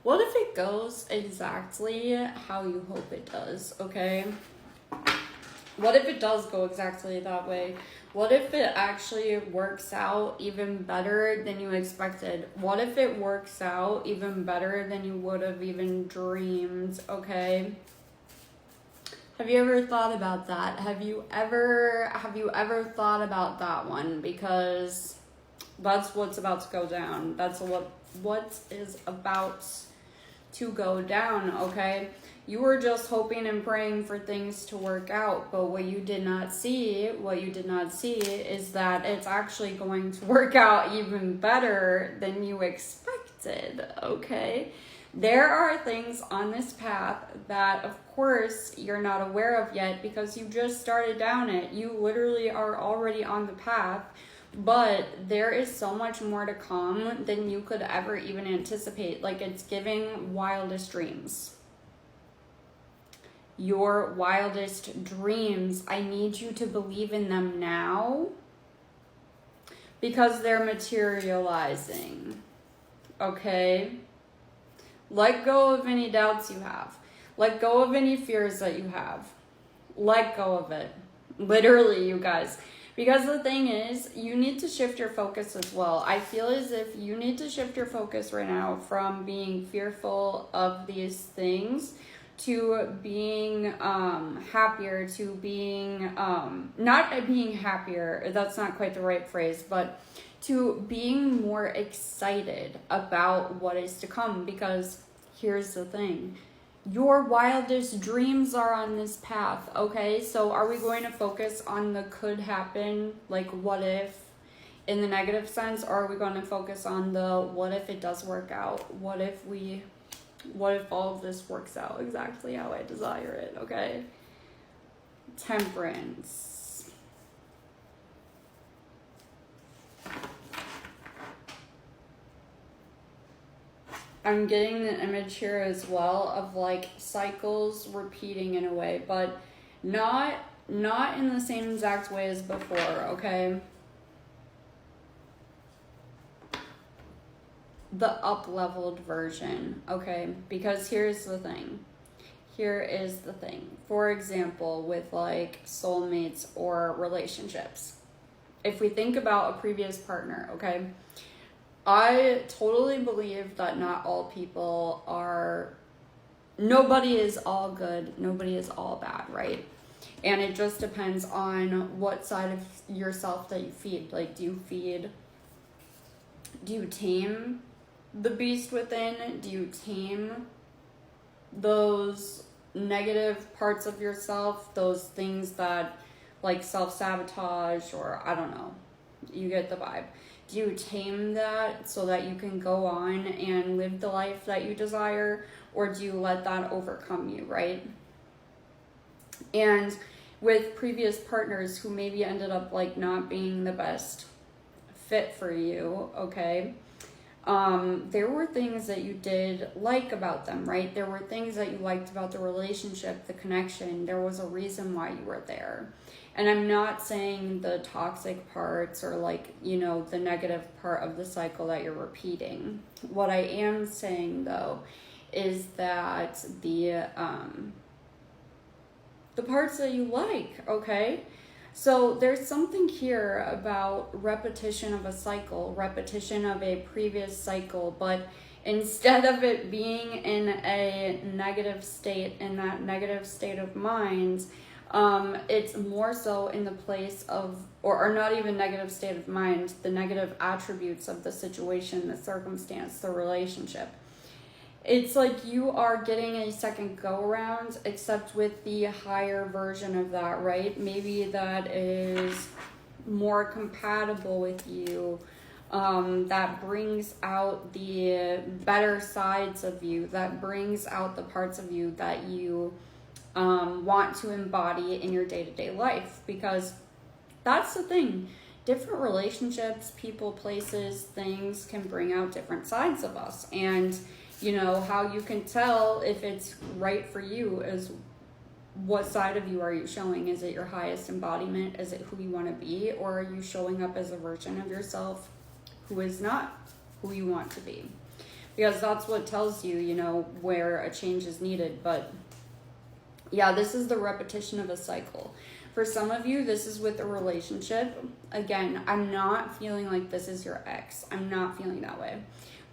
What if it goes exactly how you hope it does, okay? What if it does go exactly that way? What if it actually works out even better than you expected? What if it works out even better than you would have even dreamed, okay? Have you ever thought about that? Have you ever thought about that one? Because that's what's about to go down. That's what is about to go down, okay? You were just hoping and praying for things to work out, but what you did not see is that it's actually going to work out even better than you expected, okay? There are things on this path that, of course, you're not aware of yet because you just started down it. You literally are already on the path, but there is so much more to come than you could ever even anticipate. Like, it's giving wildest dreams. Your wildest dreams, I need you to believe in them now because they're materializing, okay? Let go of any doubts you have. Let go of any fears that you have. Let go of it. Literally, you guys. Because the thing is, you need to shift your focus as well. I feel as if you need to shift your focus right now from being fearful of these things to being happier, to being, not being happier, that's not quite the right phrase, but to being more excited about what is to come. Because here's the thing. Your wildest dreams are on this path, okay? So are we going to focus on the could happen, like what if, in the negative sense, or are we going to focus on the what if it does work out? What if all of this works out exactly how I desire it, okay? Temperance. I'm getting the image here as well of like cycles repeating in a way, but not in the same exact way as before, okay? The up-leveled version, okay? Because here's the thing. For example, with like soulmates or relationships. If we think about a previous partner, okay? I totally believe that not all people are, nobody is all good, nobody is all bad, right? And it just depends on what side of yourself that you feed. Like, do you tame the beast within? Do you tame those negative parts of yourself, those things that like self-sabotage, or I don't know, you get the vibe. Do you tame that so that you can go on and live the life that you desire, or do you let that overcome you, right? And with previous partners who maybe ended up like not being the best fit for you, okay, there were things that you did like about them, right? There were things that you liked about the relationship, the connection. There was a reason why you were there. And I'm not saying the toxic parts or like, you know, the negative part of the cycle that you're repeating. What I am saying though is that the parts that you like, okay? So there's something here about repetition of a cycle, repetition of a previous cycle, but instead of it being in a negative state, in that negative state of mind, it's more so in the place of, or not even negative state of mind, the negative attributes of the situation, the circumstance, the relationship. It's like you are getting a second go around, except with the higher version of that, right? Maybe that is more compatible with you, that brings out the better sides of you, that brings out the parts of you that you want to embody in your day-to-day life. Because that's the thing. Different relationships, people, places, things can bring out different sides of us. And you know, how you can tell if it's right for you is what side of you are you showing? Is it your highest embodiment? Is it who you want to be? Or are you showing up as a version of yourself who is not who you want to be? because that's what tells you, you know, where a change is needed. But yeah, this is the repetition of a cycle. For some of you, this is with a relationship. Again, I'm not feeling like this is your ex. I'm not feeling that way.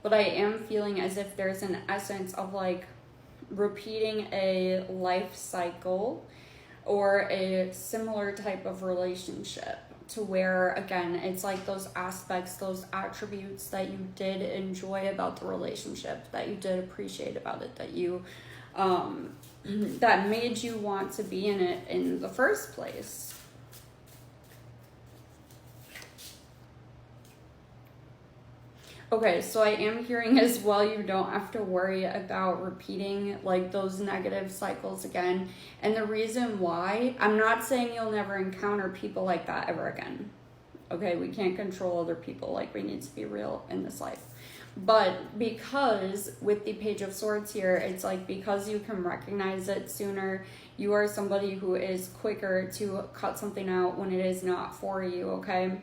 But I am feeling as if there's an essence of like repeating a life cycle or a similar type of relationship, to where, again, it's like those aspects, those attributes that you did enjoy about the relationship, that you did appreciate about it, that you that made you want to be in it in the first place. Okay, so I am hearing as well, you don't have to worry about repeating like those negative cycles again. And the reason why, I'm not saying you'll never encounter people like that ever again. Okay, we can't control other people, like we need to be real in this life. But because with the Page of Swords here, it's like because you can recognize it sooner, you are somebody who is quicker to cut something out when it is not for you, okay?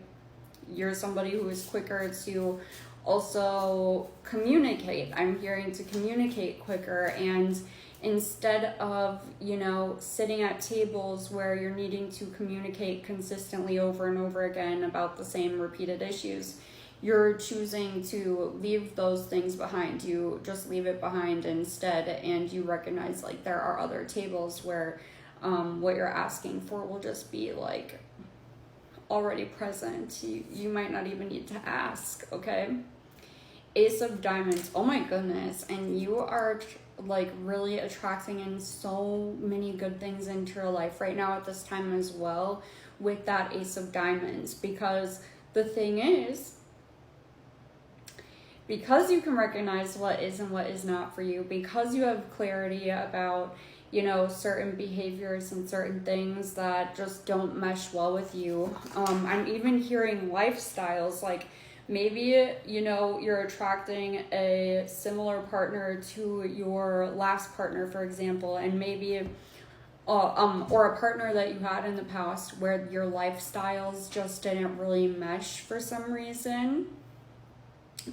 You're somebody who is quicker to also communicate. I'm hearing to communicate quicker, and instead of, you know, sitting at tables where you're needing to communicate consistently over and over again about the same repeated issues, you're choosing to leave those things behind. You just leave it behind instead, and you recognize like there are other tables where what you're asking for will just be like already present. You might not even need to ask, okay? Ace of Diamonds, oh my goodness, and you are like really attracting in so many good things into your life right now at this time as well with that Ace of Diamonds, because the thing is, because you can recognize what is and what is not for you, because you have clarity about, you know, certain behaviors and certain things that just don't mesh well with you. I'm even hearing lifestyles, like maybe, you know, you're attracting a similar partner to your last partner, for example, and maybe or a partner that you had in the past where your lifestyles just didn't really mesh for some reason,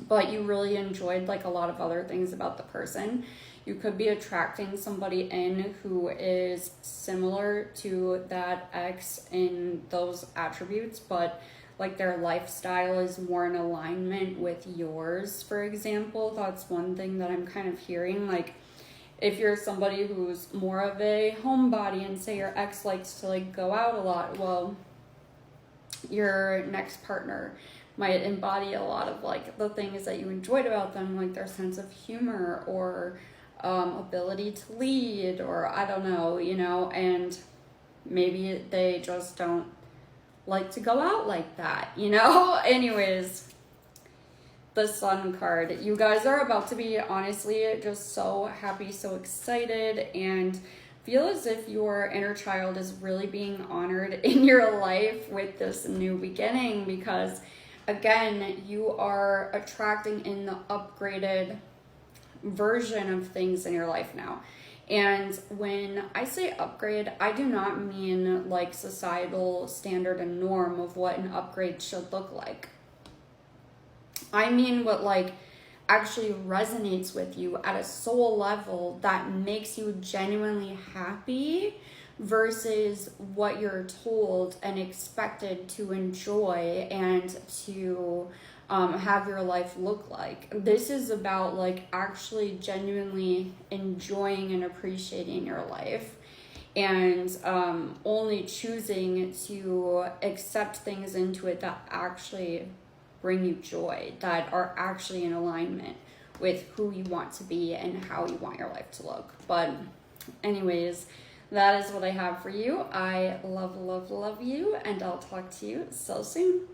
but you really enjoyed like a lot of other things about the person. You could be attracting somebody in who is similar to that ex in those attributes, but like their lifestyle is more in alignment with yours, for example. That's one thing that I'm kind of hearing. Like if you're somebody who's more of a homebody and say your ex likes to like go out a lot, well, your next partner might embody a lot of like the things that you enjoyed about them, like their sense of humor or ability to lead, or I don't know, you know, and maybe they just don't like to go out like that, you know? Anyways, the Sun card. You guys are about to be honestly just so happy, so excited, and feel as if your inner child is really being honored in your life with this new beginning, because again, you are attracting in the upgraded version of things in your life now. And when I say upgrade, I do not mean like societal standard and norm of what an upgrade should look like. I mean what like actually resonates with you at a soul level that makes you genuinely happy versus what you're told and expected to enjoy and to have your life look like. This is about like actually genuinely enjoying and appreciating your life, and only choosing to accept things into it that actually bring you joy, that are actually in alignment with who you want to be and how you want your life to look. But anyways, that is what I have for you. I love, love, love you, and I'll talk to you so soon.